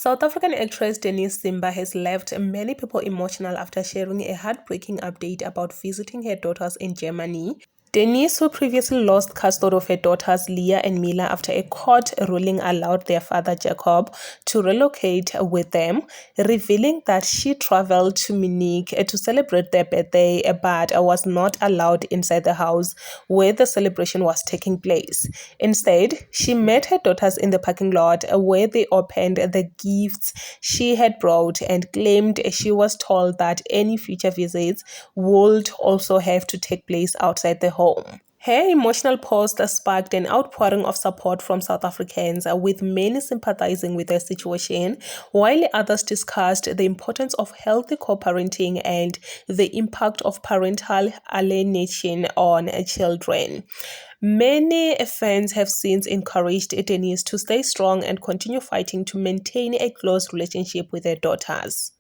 South African actress Denise Zimba has left many people emotional after sharing a heartbreaking update about visiting her daughters in Germany. Denise, who previously lost custody of her daughters Leah and Mila after a court ruling allowed their father Jacob to relocate with them, revealing that she traveled to Munich to celebrate their birthday but was not allowed inside the house where the celebration was taking place. Instead, she met her daughters in the parking lot where they opened the gifts she had brought and claimed she was told that any future visits would also have to take place outside the home. Her emotional post sparked an outpouring of support from South Africans, with many sympathizing with her situation, while others discussed the importance of healthy co-parenting and the impact of parental alienation on children. Many fans have since encouraged Denise to stay strong and continue fighting to maintain a close relationship with her daughters.